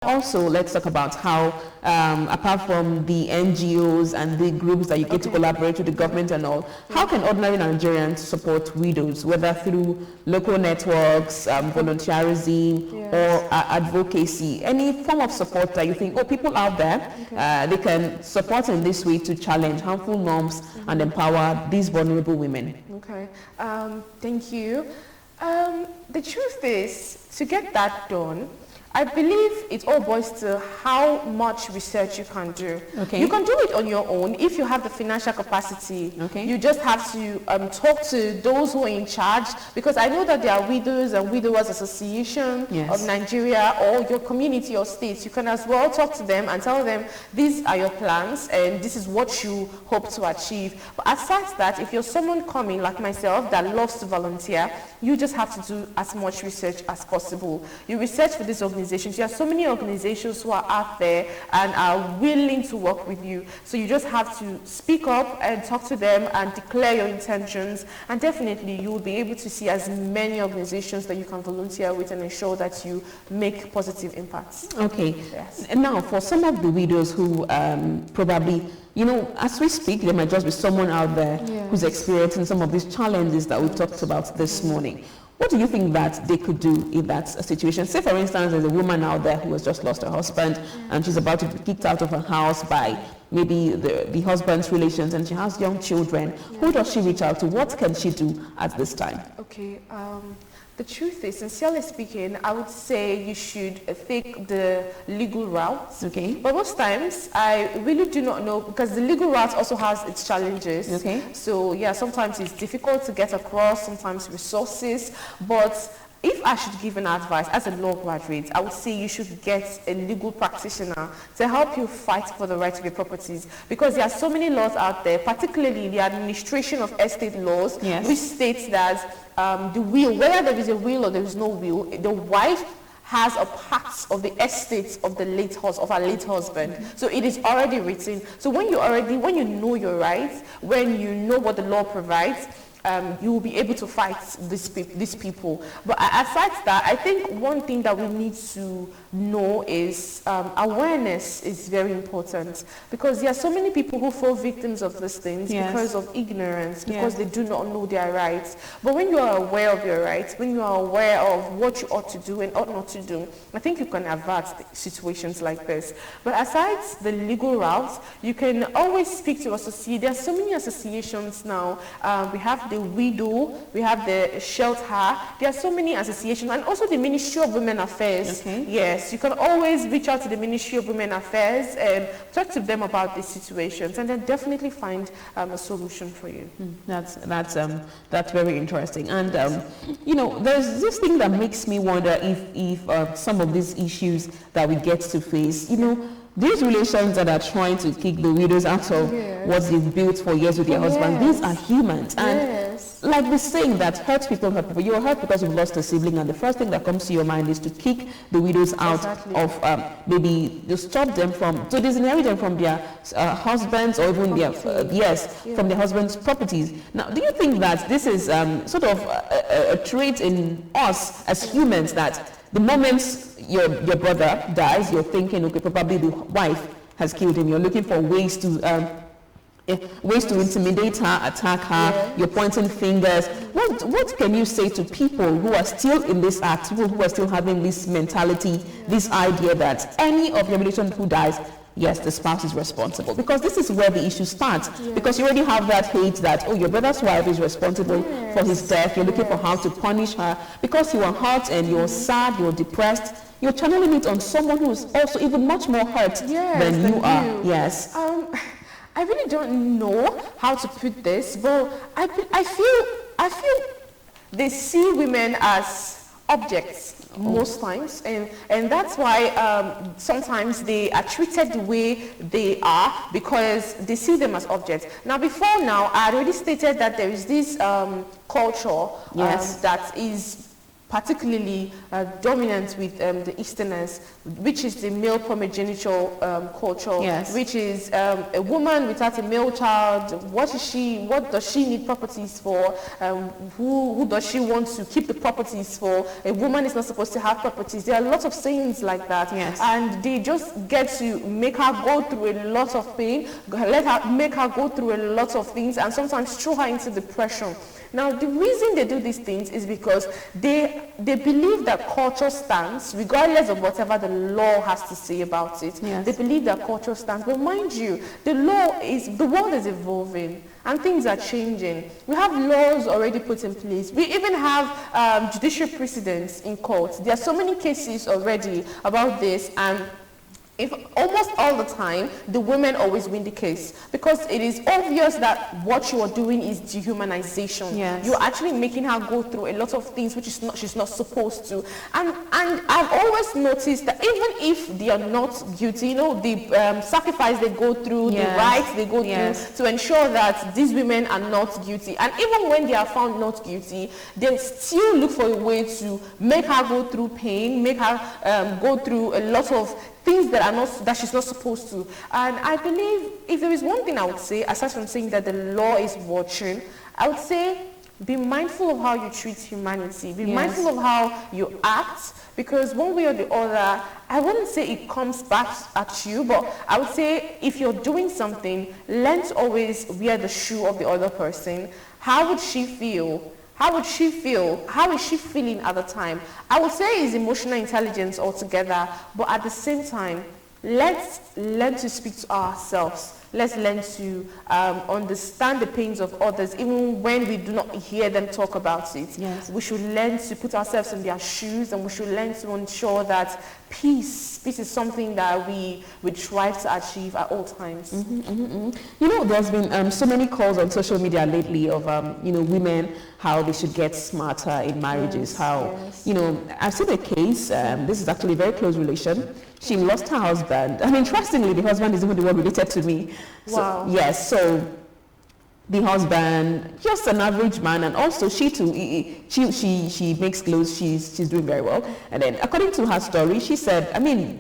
Also, let's talk about how, apart from the NGOs and the groups that you get to collaborate with the government and all, how can ordinary Nigerians support widows, whether through local networks, volunteerism, or advocacy? Any form of support that you think, people out there, they can support in this way to challenge harmful norms and empower these vulnerable women? Okay, thank you. The truth is, to get that done, I believe it all boils to how much research you can do. Okay. You can do it on your own if you have the financial capacity. Okay. You just have to talk to those who are in charge, because I know that there are Widows and Widowers Association of Nigeria, or your community or state. You can as well talk to them and tell them these are your plans and this is what you hope to achieve. But aside that, if you're someone coming like myself that loves to volunteer, you just have to do as much research as possible. You research for this organization. There are so many organizations who are out there and are willing to work with you. So you just have to speak up and talk to them and declare your intentions, and definitely you will be able to see as many organizations that you can volunteer with and ensure that you make positive impacts. Okay. Yes. And now, for some of the widows who probably, as we speak, there might just be someone out there who's experiencing some of these challenges that we talked about this morning. What do you think that they could do if that's a situation? Say, for instance, there's a woman out there who has just lost her husband and she's about to be kicked out of her house by maybe the husband's relations, and she has young children. Who does she reach out to? What can she do at this time? Okay. The truth is, sincerely speaking, I would say you should take the legal route. Okay. But most times, I really do not know, because the legal route also has its challenges. Okay. So yeah, sometimes it's difficult to get across, sometimes resources. But if I should give an advice as a law graduate, I would say you should get a legal practitioner to help you fight for the right to your properties, because there are so many laws out there, particularly the administration of estate laws, which states that the will, whether there is a will or there is no will, the wife has a part of the estate of the late husband. So it is already written. So when you know your rights, when you know what the law provides, you will be able to fight these people. But aside that, I think one thing that we need to know is awareness is very important, because there are so many people who fall victims of these things because of ignorance, because they do not know their rights. But when you are aware of your rights, when you are aware of what you ought to do and ought not to do, I think you can avert situations like this. But aside the legal route, you can always speak to associations. There are so many associations now. We have the widow, we have the shelter, there are so many associations, and also the Ministry of Women Affairs. Yes, you can always reach out to the Ministry of Women Affairs and talk to them about these situations, and then definitely find a solution for you. That's very interesting. And there's this thing that makes me wonder if some of these issues that we get to face, these relations that are trying to kick the widows out of what they've built for years with their husbands, these are humans. And like we're saying that hurt people. You're hurt because you've lost a sibling, and the first thing that comes to your mind is to kick the widows out of, maybe to stop them to disinherit them from their husbands, or even from their husbands' properties. Now, do you think that this is sort of a trait in us as humans, that the moment your brother dies, you're thinking, okay, probably the wife has killed him. You're looking for ways to intimidate her, attack her. You're pointing fingers. What can you say to people who are still in this act, who are still having this mentality, this idea that any of your relation who dies, yes, the spouse is responsible? Because this is where the issue starts. Because you already have that hate that, your brother's wife is responsible for his death. You're looking for how to punish her. Because you are hurt and you're sad, you're depressed, you're channeling it on someone who's also even much more hurt than you are. Yes. I really don't know how to put this, but I feel they see women as objects most times, and that's why sometimes they are treated the way they are, because they see them as objects. Now, before now, I already stated that there is this culture that is particularly dominant with the Easterners, which is the male primogeniture culture, which is a woman without a male child. What does she need properties for? Who does she want to keep the properties for? A woman is not supposed to have properties. There are lots of sayings like that, and they just get to make her go through a lot of pain, make her go through a lot of things, and sometimes throw her into depression. Now, the reason they do these things is because they believe that culture stands, regardless of whatever the law has to say about it. They believe that culture stands. But mind you, the world is evolving and things are changing. We have laws already put in place. We even have judicial precedents in court. There are so many cases already about this, and if almost all the time, the women always win the case, because it is obvious that what you are doing is dehumanization. You're actually making her go through a lot of things which she's not supposed to. And I've always noticed that even if they are not guilty, the sacrifice they go through, the rights they go through to ensure that these women are not guilty. And even when they are found not guilty, they still look for a way to make her go through pain, make her go through a lot of things that she's not supposed to. And I believe if there is one thing I would say, aside from saying that the law is watching, I would say be mindful of how you treat humanity. Be mindful of how you act, because one way or the other, I wouldn't say it comes back at you, but I would say if you're doing something, learn to always wear the shoe of the other person. How would she feel? How would she feel? How is she feeling at the time? I would say it's emotional intelligence altogether, but at the same time, let's learn to speak to ourselves. Let's learn to understand the pains of others, even when we do not hear them talk about it. We should learn to put ourselves in their shoes, and we should learn to ensure that peace is something that we strive to achieve at all times. There's been so many calls on social media lately of, women, how they should get smarter in marriages, I've seen a case, this is actually a very close relation. She lost her husband, and interestingly, the husband is even the one related to me. Wow. So the husband, just an average man, and also she too, she makes clothes, she's doing very well. And then according to her story, she said,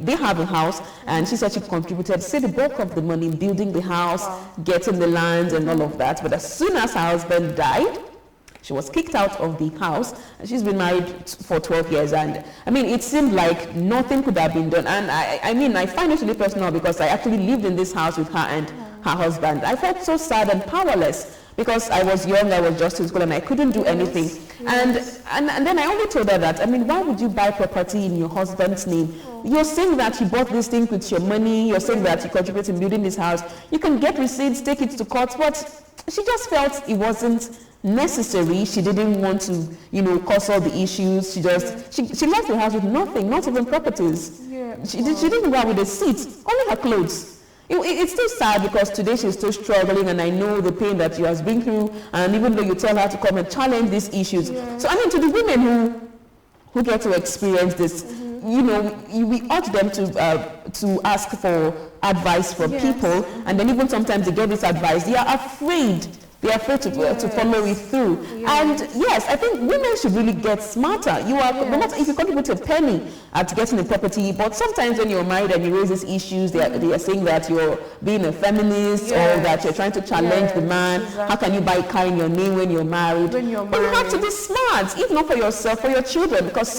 they have a house, and she said she contributed, say, the bulk of the money in building the house, getting the land and all of that. But as soon as her husband died, she was kicked out of the house, and she's been married for 12 years. And it seemed like nothing could have been done. And I find it really personal, because I actually lived in this house with her and her husband. I felt so sad and powerless, because I was young, I was just in school, and I couldn't do anything. And then I only told her that, why would you buy property in your husband's name? You're saying that you bought this thing with your money, you're saying that you contributed in building this house. You can get receipts, take it to court, but she just felt it wasn't necessary. She didn't want to, cause all the issues. She left the house with nothing, not even properties. She didn't go out with a seat, only her clothes. It's still sad, because today she's still struggling, and I know the pain that she has been through, and even though you tell her to come and challenge these issues. So to the women who get to experience this, we urge them to ask for advice from people, and then even sometimes they get this advice, they are afraid. They are afraid to follow it through. And yes, I think women should really get smarter. If you contribute a penny at getting a property, but sometimes when you're married and you raise these issues, they are saying that you're being a feminist, or that you're trying to challenge the man. How can you buy a car in your name when you're married? But you have to be smart, if not for yourself, for your children, because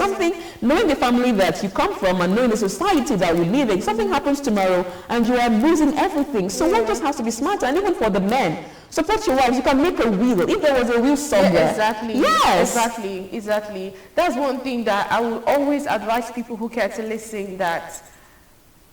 knowing the family that you come from and knowing the society that we live in, something happens tomorrow and you are losing everything. So one just has to be smarter. And even for the men, support your wives. You can make a will. If there was a will somewhere. Exactly. Yes. Exactly. That's one thing that I will always advise people who care to listen, that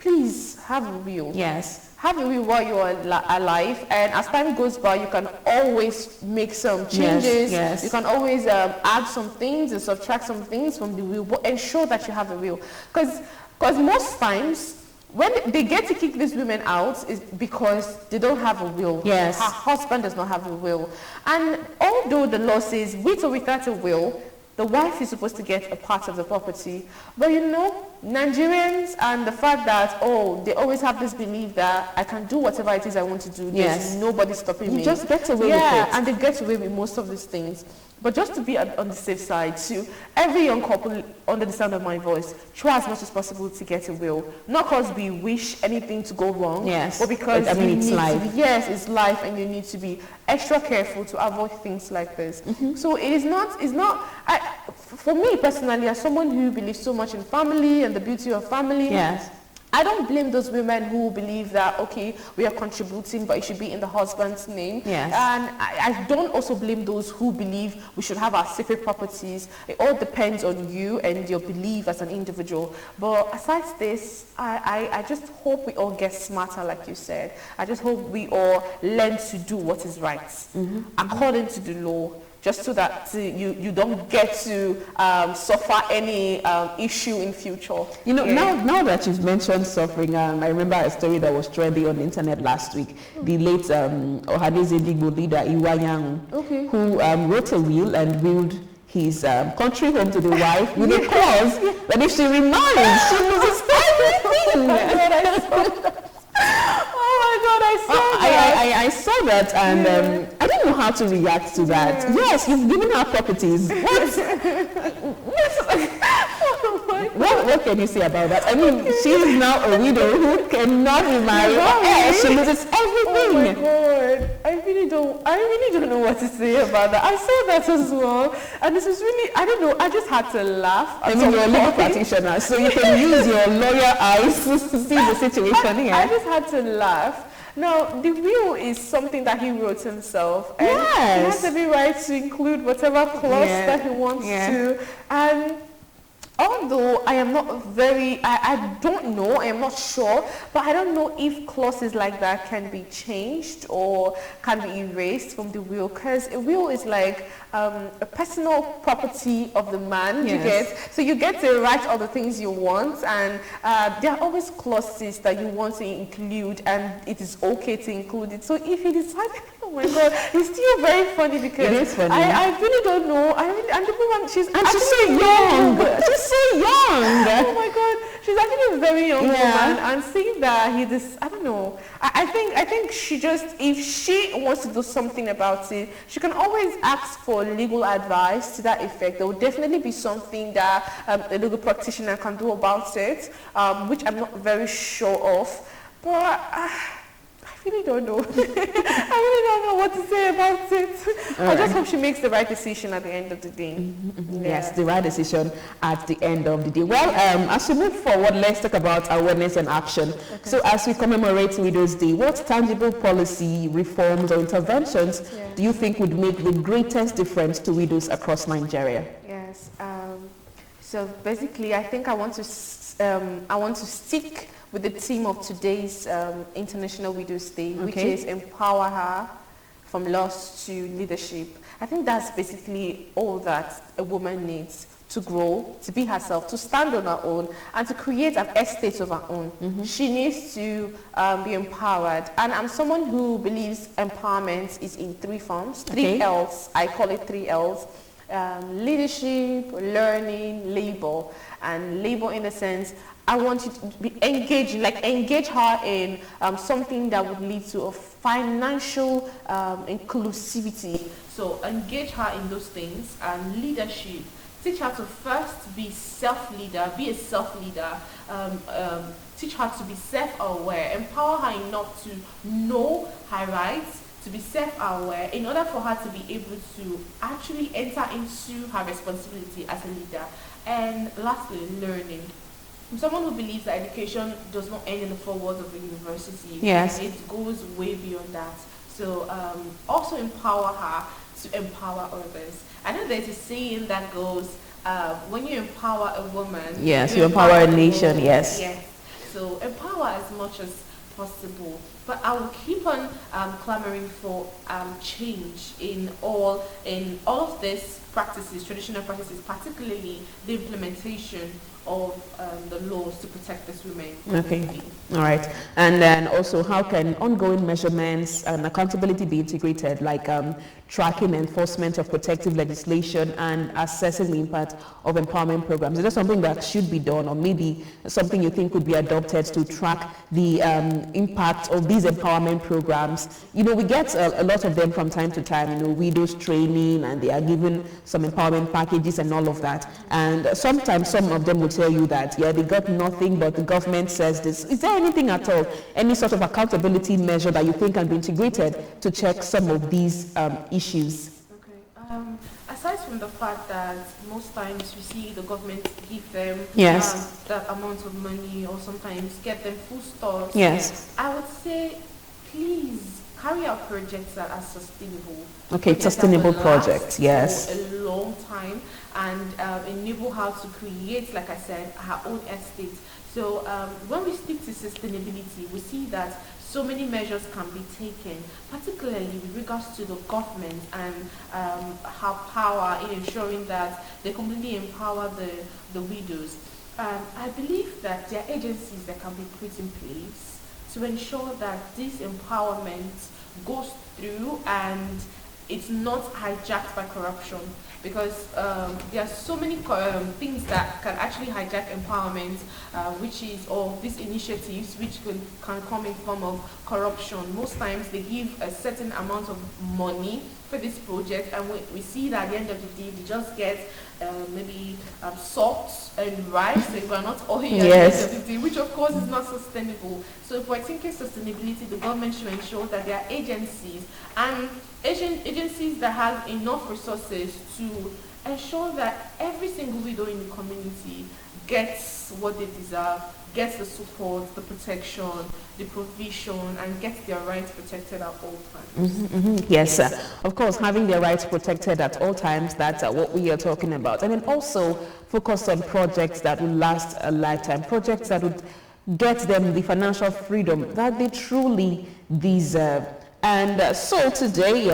please have a will. Yes. Have a will while you are alive, and as time goes by, you can always make some changes. Yes. You can always add some things and subtract some things from the will, but ensure that you have a will. Because most times, when they get to kick these women out, is because they don't have a will. Yes. Her husband does not have a will. And although the law says with or without a will, the wife is supposed to get a part of the property. But Nigerians and the fact that, they always have this belief that I can do whatever it is I want to do. There's nobody stopping me. You just get away with it. Yeah, and they get away with most of these things. But just to be on the safe side, to every young couple under the sound of my voice, try as much as possible to get a will. Not because we wish anything to go wrong, but because it's life. It's life, and you need to be extra careful to avoid things like this. So for me personally, as someone who believes so much in family and the beauty of family, I don't blame those women who believe that, okay, we are contributing, but it should be in the husband's name. Yes. And I don't also blame those who believe we should have our separate properties. It all depends on you and your belief as an individual. But aside this, I just hope we all get smarter, like you said. I just hope we all learn to do what is right, according to the law, just so that you don't get to suffer any issue in future. You know, now that you've mentioned suffering, I remember a story that was trending on the internet last week. The late Ohanaeze Ndigbo leader, Iwa who wrote a will and willed his country home to the wife with a clause that if she remarries, she loses everything. I saw that, and I don't know how to react to that. Yes, you've given her properties. What can you say about that? I mean, she is now a widow who cannot remarry, or she loses everything. Oh my God, I really don't know what to say about that. I saw that as well, and this is really, I don't know, I just had to laugh. I mean, you're a legal practitioner, so you can use your lawyer eyes to see the situation here. I just had to laugh. Now, the will is something that he wrote himself, and he has every right to include whatever clause that he wants to. And although I am not I don't know, I am not sure, but I don't know if clauses like that can be changed or can be erased from the will, because a will is like a personal property of the man, you get. So you get to write all the things you want, and there are always clauses that you want to include, and it is okay to include it. So if you decide, oh my God, it's still very funny, because it is funny. I really don't know. And the woman, she's so young. She's so young. Oh my God, she's actually a very young woman, and seeing that I don't know. I think she just, if she wants to do something about it, she can always ask for legal advice to that effect. There will definitely be something that a legal practitioner can do about it, which I'm not very sure of. But I really don't know. I really don't know what to say about it. I just hope she makes the right decision at the end of the day. Yes, the right decision at the end of the day. Well, as we move forward, let's talk about awareness and action. So as we commemorate Widows' Day, what tangible policy, reforms or interventions do you think would make the greatest difference to widows across Nigeria? Yes. So basically, I think I want to stick with the theme of today's International Widows' Day, which is empower her from loss to leadership. I think that's basically all that a woman needs to grow, to be herself, to stand on her own, and to create an estate of her own. She needs to be empowered. And I'm someone who believes empowerment is in three forms, three L's. I call it three L's. Leadership, learning, labor. And labor in the sense, I want you to be engaged, engage her in something that would lead to a financial inclusivity. So engage her in those things. And leadership, teach her to first be self-leader, be a self-leader. Teach her to be self-aware, empower her enough to know her rights, to be self-aware, in order for her to be able to actually enter into her responsibility as a leader. And lastly, learning. I'm someone who believes that education does not end in the four walls of the university. Yes. It goes way beyond that. So also empower her to empower others. I know there's a saying that goes, when you empower a woman, you empower a nation. Yes. So empower as much as possible. But I will keep on clamoring for change in all of this practices, traditional practices, particularly the implementation of the laws to protect these women. Okay, all right. And then also, how can ongoing measurements and accountability be integrated, like tracking enforcement of protective legislation and assessing the impact of empowerment programs? Is that something that should be done, or maybe something you think could be adopted to track the impact of these empowerment programs? You know, we get a lot of them from time to time, you know, widows training, and they are given some empowerment packages and all of that. And sometimes some of them will tell you that, yeah, they got nothing, but the government says this. Is there anything at all, any sort of accountability measure that you think can be integrated to check some of these issues? Okay. Aside from the fact that most times you see the government give them that amount of money, or sometimes get them full stores, I would say, please carry out projects that are sustainable. Okay, sustainable projects, yes. For a long time, and enable her to create, like I said, her own estate. So when we stick to sustainability, we see that so many measures can be taken, particularly with regards to the government and her power in ensuring that they completely empower the widows. I believe that there are agencies that can be put in place to ensure that this empowerment goes through and it's not hijacked by corruption, because there are so many things that can actually hijack empowerment, or these initiatives which can come in form of corruption. Most times they give a certain amount of money for this project, and we see that at the end of the day they just get maybe salt and rice and granite oil at the end of the day, which of course is not sustainable. So if we're thinking sustainability, the government should ensure that there are agencies that have enough resources to ensure that every single widow in the community gets what they deserve, gets the support, the protection, the provision, and gets their rights protected at all times. Yes, of course, having their rights protected at all times, that's what we are talking about. And then also focus on projects that will last a lifetime, projects that would get them the financial freedom that they truly deserve. And so today,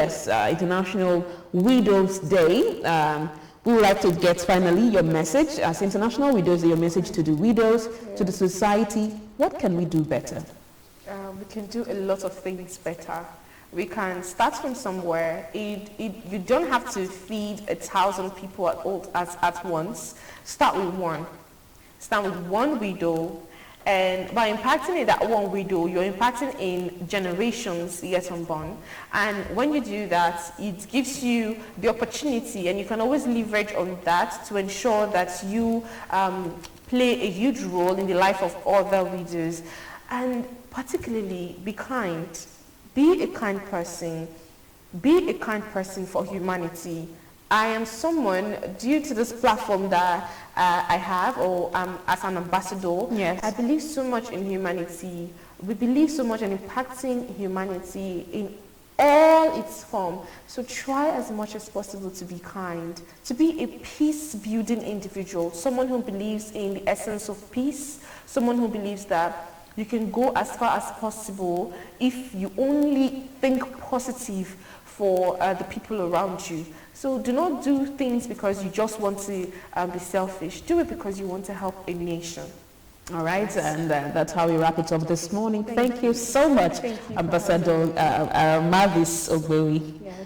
International Widows Day, we would like to get finally your message as International Widows Day, your message to the widows, to the society. What can we do better? We can do a lot of things better. We can start from somewhere. You don't have to feed 1,000 people at once. Start with one. Start with one widow. And by impacting in that one widow, you're impacting in generations yet unborn. And when you do that, it gives you the opportunity, and you can always leverage on that to ensure that you play a huge role in the life of other widows. And particularly, be kind. Be a kind person. Be a kind person for humanity. I am someone, due to this platform that I have, or as an ambassador, I believe so much in humanity. We believe so much in impacting humanity in all its form. So try as much as possible to be kind, to be a peace-building individual, someone who believes in the essence of peace, someone who believes that you can go as far as possible if you only think positive for the people around you. So do not do things because you just want to be selfish. Do it because you want to help a nation. All right, and that's how we wrap it up this morning. Thank you so much, Ambassador MAVIS OGBEWI.